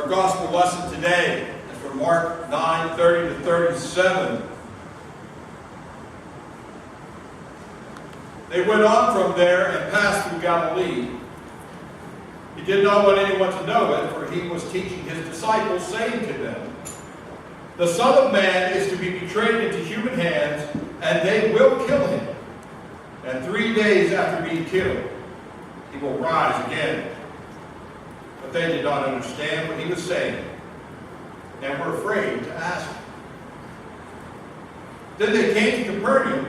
gospel lesson today is from Mark 9:30 to 37. They went on from there and passed through Galilee. He did not want anyone to know it, for he was teaching his disciples, saying to them, "The Son of Man is to be betrayed into human hands, and they will kill him. And 3 days after being killed, he will rise again." But they did not understand what he was saying, and were afraid to ask him. Then they came to Capernaum,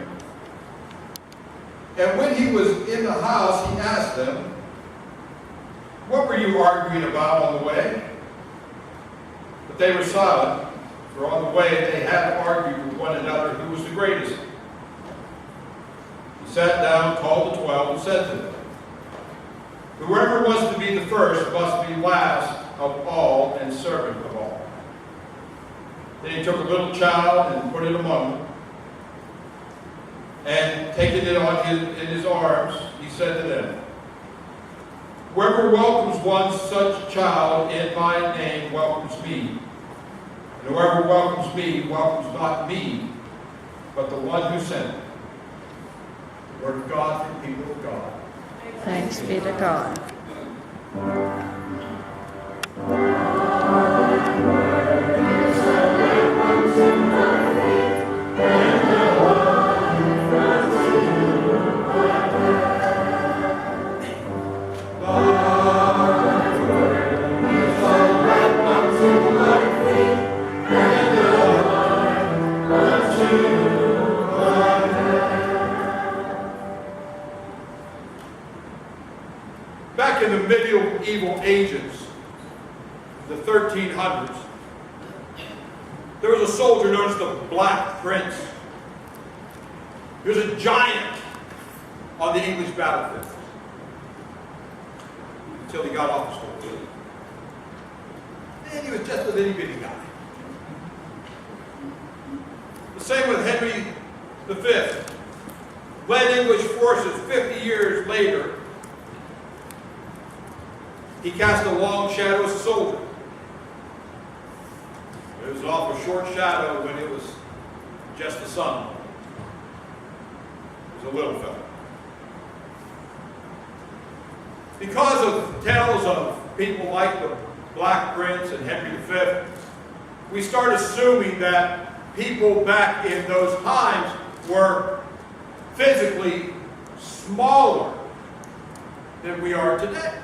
and when he was in the house, he asked them, "What were you arguing about on the way?" But they were silent, for on the way they had argued with one another who was the greatest. He sat down, called the 12, and said to them, "Whoever wants to be the first must be last of all and servant of all." Then he took a little child and put it among them. And taking it in his arms, he said to them, "Whoever welcomes one such child in my name welcomes me. And whoever welcomes me welcomes not me, but the one who sent me." The word of God for the people of God. Thanks be to God. Back in the medieval ages, the 1300s, there was a soldier known as the Black Prince. He was a giant on the English battlefield until he got off the sword. And he was just a little bitty guy. The same with Henry V. Led English forces 50 years later. He cast a long shadow as a soldier. It was an awful short shadow when it was just the sun. It was a little fellow. Because of tales of people like the Black Prince and Henry V, we start assuming that people back in those times were physically smaller than we are today.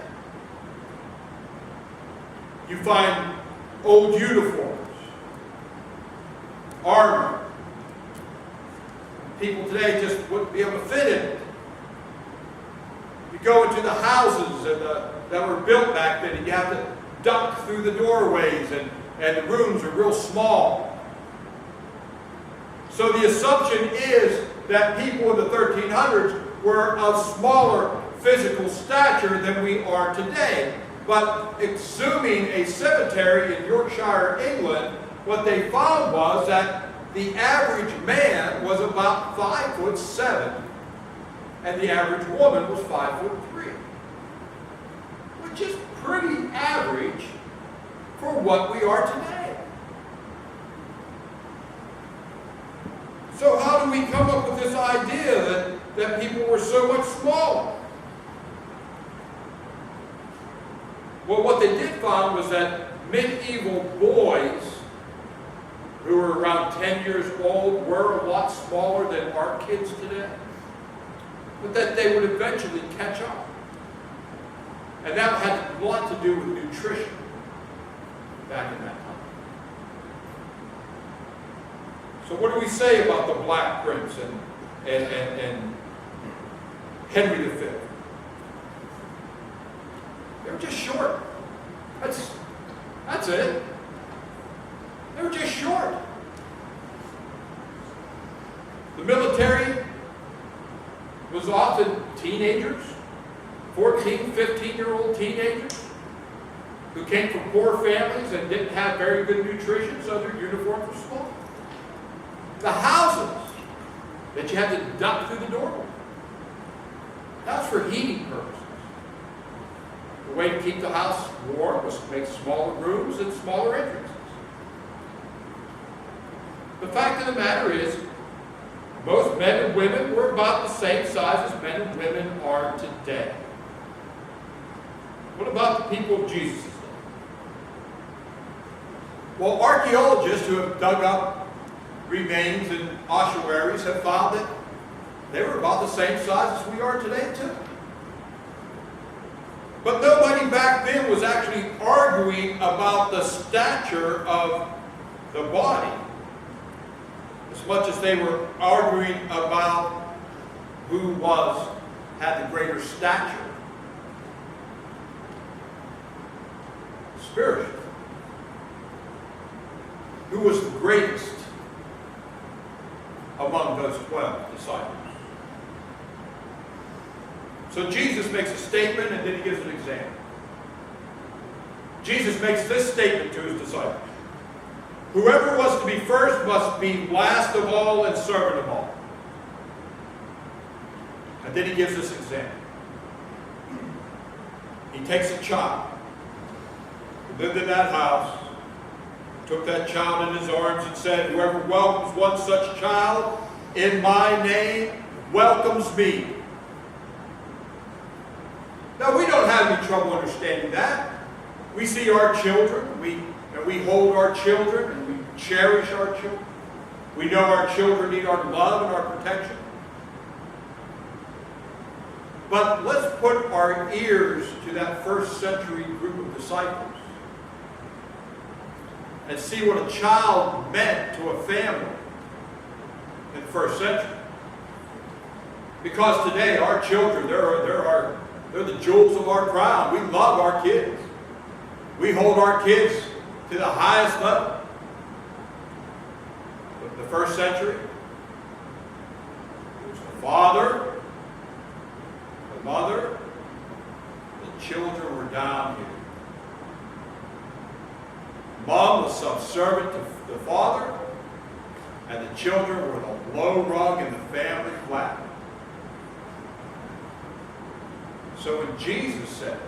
You find old uniforms, armor. People today just wouldn't be able to fit in it. You go into the houses that were built back then, and you have to duck through the doorways, and the rooms are real small. So the assumption is that people in the 1300s were of smaller physical stature than we are today. But exhuming a cemetery in Yorkshire, England, what they found was that the average man was about 5'7", and the average woman was 5'3", which is pretty average for what we are today. So how do we come up with this idea that people were so much smaller? Well, what they did find was that medieval boys who were around 10 years old were a lot smaller than our kids today, but that they would eventually catch up. And that had a lot to do with nutrition back in that time. So what do we say about the Black Prince and Henry V? They were just short. That's it. They were just short. The military was often teenagers, 14, 15-year-old teenagers who came from poor families and didn't have very good nutrition, so their uniforms were small. The houses that you had to duck through the doorway, that was for heating purposes. The way to keep the house warm was to make smaller rooms and smaller entrances. The fact of the matter is, most men and women were about the same size as men and women are today. What about the people of Jesus' day? Well, archaeologists who have dug up remains and ossuaries have found that they were about the same size as we are today, too. But nobody back then was actually arguing about the stature of the body as much as they were arguing about who had the greater stature spiritually. Who was the greatest among those 12 disciples? So Jesus makes a statement and then he gives an example. Jesus makes this statement to his disciples. Whoever was to be first must be last of all and servant of all. And then he gives this example. He takes a child who lived in that house, took that child in his arms and said, whoever welcomes one such child in my name welcomes me. Now, we don't have any trouble understanding that. We see our children, and we hold our children, and we cherish our children. We know our children need our love and our protection. But let's put our ears to that first century group of disciples and see what a child meant to a family in the first century. Because today, our children, they're the jewels of our crown. We love our kids. We hold our kids to the highest level. But the first century, it was the father, the mother, the children were down here. Mom was subservient to the father, and the children were the low rung in the family ladder. So when Jesus says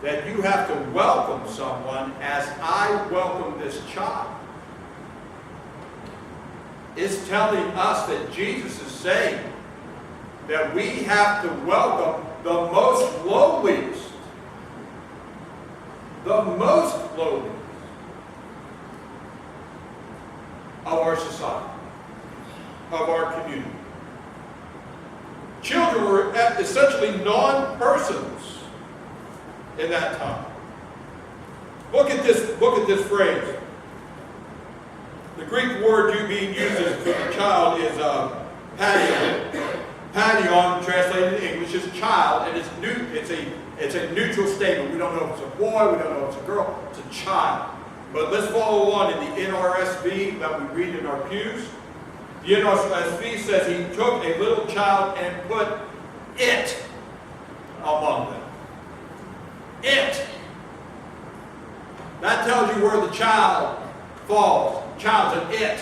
that you have to welcome someone as I welcome this child, it's telling us that Jesus is saying that we have to welcome the most lowliest of our society, of our community. Children were essentially non-persons in that time. Look at this phrase. The Greek word being used for the child is padion. Padion, translated in English, is child, and it's a neutral statement. We don't know if it's a boy, we don't know if it's a girl, it's a child. But let's follow along in the NRSV that we read in our pews. The NRSV says he took a little child and put it among them. It. That tells you where the child falls. The child's an it.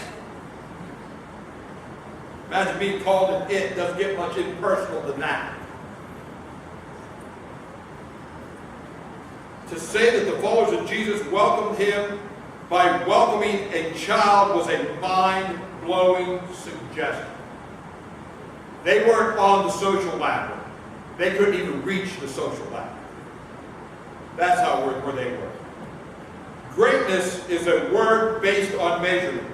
Imagine being called an it. Doesn't get much impersonal than that. To say that the followers of Jesus welcomed him by welcoming a child was a mind-blowing suggestion. They weren't on the social ladder. They couldn't even reach the social ladder. That's where they were. Greatness is a word based on measurement.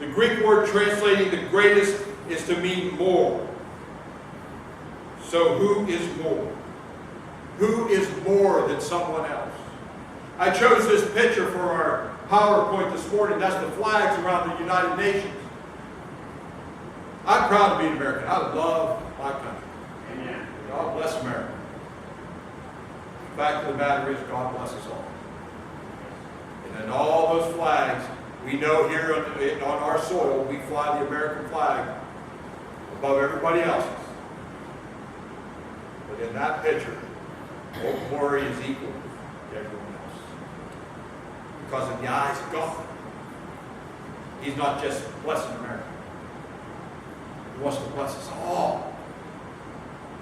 The Greek word translating the greatest is to mean more. So who is more? Who is more than someone else? I chose this picture for our PowerPoint this morning. That's the flags around the United Nations. I'm proud to be an American. I love my country. Amen. God bless America. The fact of the matter is, God bless us all. And in all those flags, we know here on our soil, we fly the American flag above everybody else's. But in that picture, Old Glory is equal to everyone else. Because in the eyes of God, He's not just blessing America. He wants to bless us all.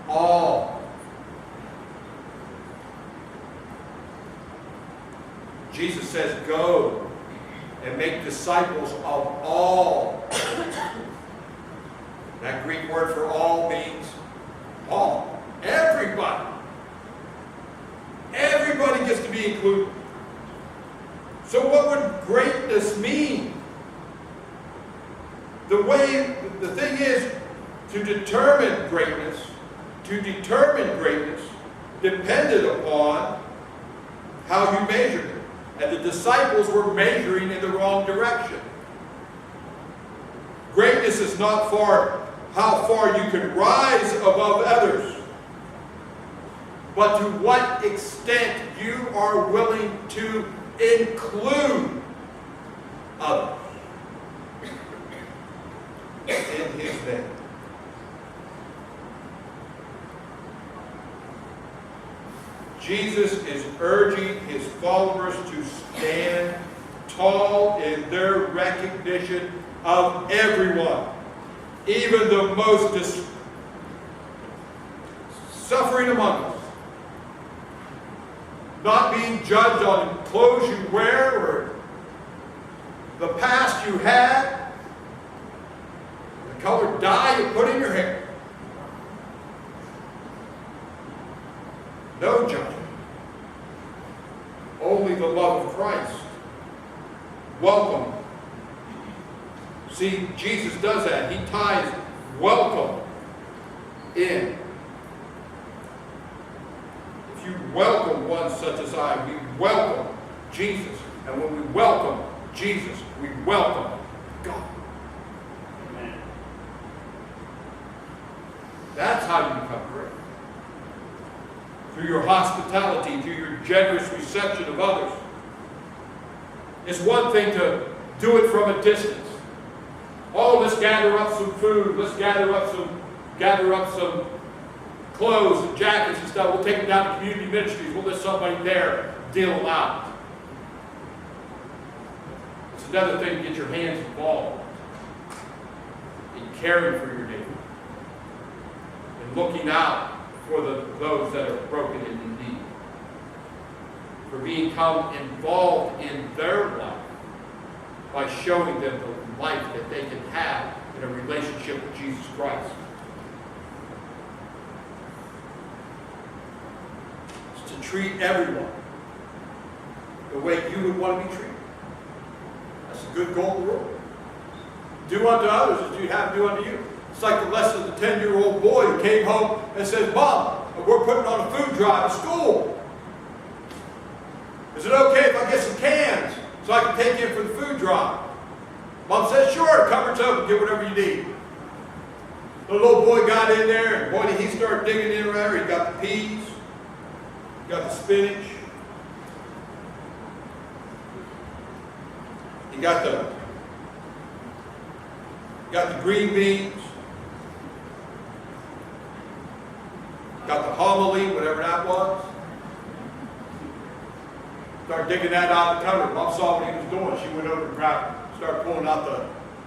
All. Jesus says, go and make disciples of all. That Greek word for all means all. Everybody. Everybody gets to be included. So what would greatness mean? The thing is, to determine greatness depended upon how you measured it. And the disciples were measuring in the wrong direction. Greatness is not how far you can rise above others, but to what extent you are willing to include others in His name. Jesus is urging His followers to stand tall in their recognition of everyone, even the most suffering among us. Not being judged on clothes you wear or the past you had, the color dye you put in your hair. No judgment. Only the love of Christ. Welcome. See, Jesus does that. He ties welcome in. If you welcome one such as I, we welcome Jesus. And when we welcome Jesus, we welcome God. Amen. That's how you become great. Through your hospitality, through your generous reception of others. It's one thing to do it from a distance. Oh, let's gather up some food. Let's gather up some clothes and jackets and stuff. We'll take them down to community ministries. We'll let somebody there deal them out. It's another thing to get your hands involved in caring for your neighbor and looking out for those that are broken and in need. For become involved in their life by showing them the life that they can have in a relationship with Jesus Christ. It's to treat everyone the way you would want to be treated. That's a good golden rule. Do unto others as you have to do unto you. It's like the lesson of the 10-year-old boy who came home and said, Mom, we're putting on a food drive at school. Is it okay if I get some cans so I can take in for the food drive? Mom said, sure, cupboard's open, get whatever you need. The little boy got in there, and boy, did he start digging in there. He got the peas, he got the spinach, he got the green beans, got the homily, whatever that was. Started digging that out of the cupboard. Mom saw what he was doing. She went over and started pulling out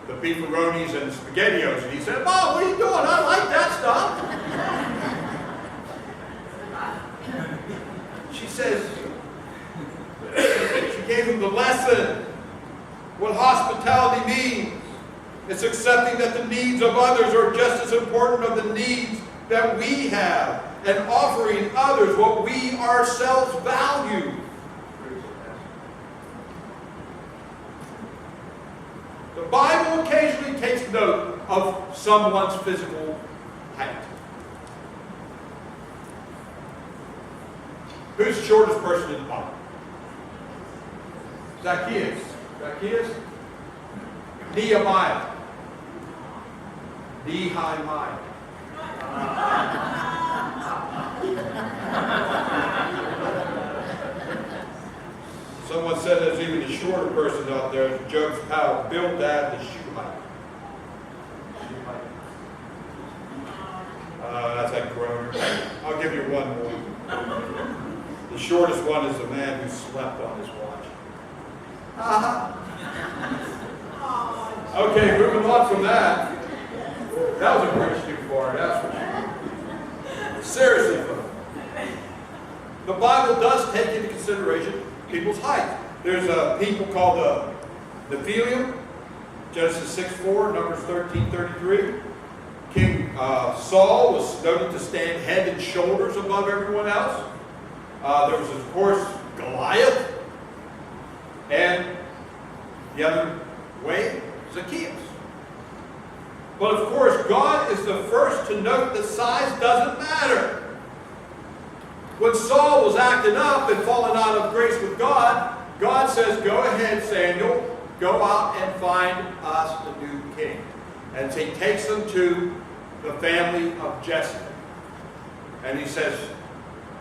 the beefaronis and the SpaghettiOs. And he said, Mom, what are you doing? I like that stuff. She says, she gave him the lesson. What hospitality means. It's accepting that the needs of others are just as important as the needs that we have, and offering others what we ourselves value. The Bible occasionally takes note of someone's physical height. Who's the shortest person in the Bible? Zacchaeus. Zacchaeus? Nehemiah. Nehemiah. Someone said there's even a shorter person out there. Job's pal, Bildad the Shuhite. That's that groaner. I'll give you one more. The shortest one is the man who slept on his watch. Okay, moving on from that. That was a bridge too far, that's for sure. Seriously, folks. The Bible does take into consideration people's height. There's a people called the Nephilim, Genesis 6:4, Numbers 13:33. King Saul was noted to stand head and shoulders above everyone else. There was, of course, Goliath. And the other way, Zacchaeus. But of course, God is the first to note that size doesn't matter. When Saul was acting up and falling out of grace with God, God says, go ahead, Samuel, go out and find us a new king. And he takes them to the family of Jesse. And he says,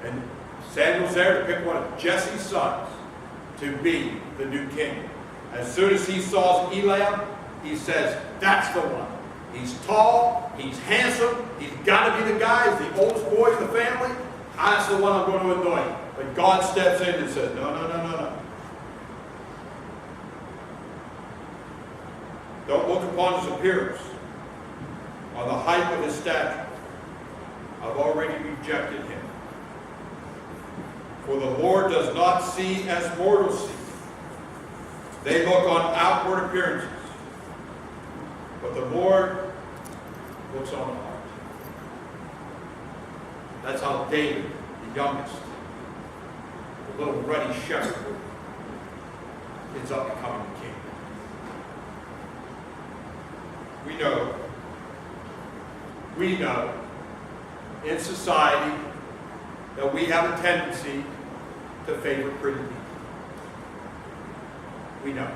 and Samuel's there to pick one of Jesse's sons to be the new king. As soon as he saw Eliam, he says, that's the one. He's tall, he's handsome, he's got to be the guy, he's the oldest boy in the family. That's the one I'm going to anoint. But God steps in and says, no, no, no, no, no. Don't look upon his appearance, on the height of his stature. I've already rejected him. For the Lord does not see as mortals see. They look on outward appearances, but the Lord looks on the heart. That's how David, the youngest, the little ruddy shepherd, ends up becoming the king. We know in society that we have a tendency to favor pretty people. We know.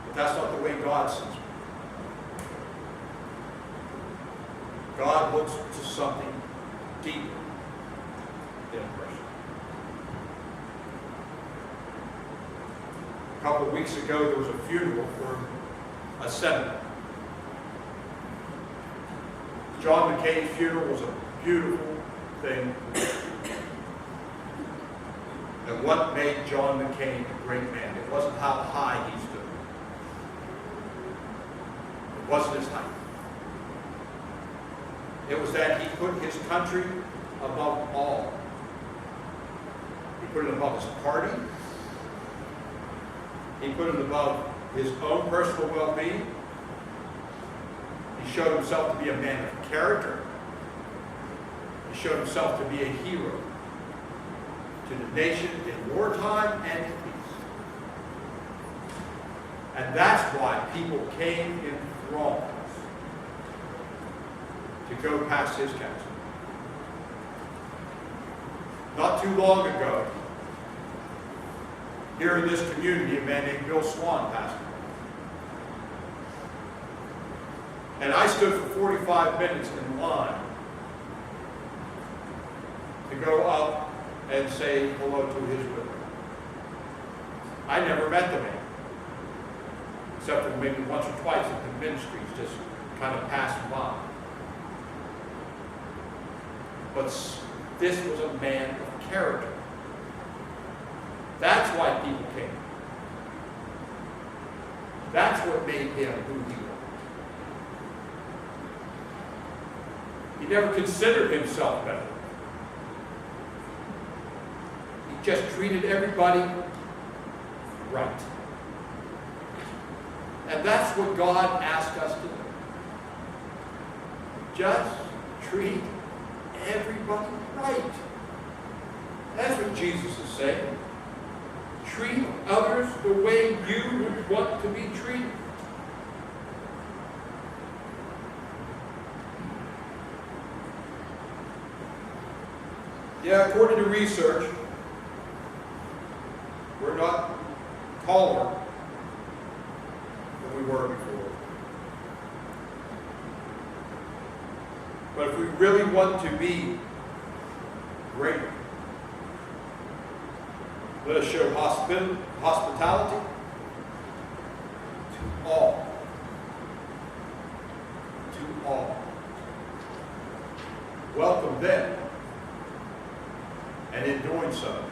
But that's not the way God sees it. God looks to something deeper in a person. A couple of weeks ago, there was a funeral for a senator. John McCain's funeral was a beautiful thing. And what made John McCain a great man? It wasn't how high he stood. It wasn't his height. It was that he put his country above all. He put it above his party. He put it above his own personal well-being. He showed himself to be a man of character. He showed himself to be a hero to the nation in wartime and in peace. And that's why people came in throngs to go past his castle. Not too long ago, here in this community, a man named Bill Swan passed away. And I stood for 45 minutes in line to go up and say hello to his widow. I never met the man, except for maybe once or twice at the ministries, just kind of passing by. But this was a man of character. That's why people came. That's what made him who he was. He never considered himself better. He just treated everybody right. And that's what God asked us to do. Just treat everybody right. That's what Jesus is saying. Treat others the way you would want to be treated. Yeah, according to research, we're not taller than we were before. But if we really want to be greater, let us show hospitality to all. To all. Welcome them. And in doing so,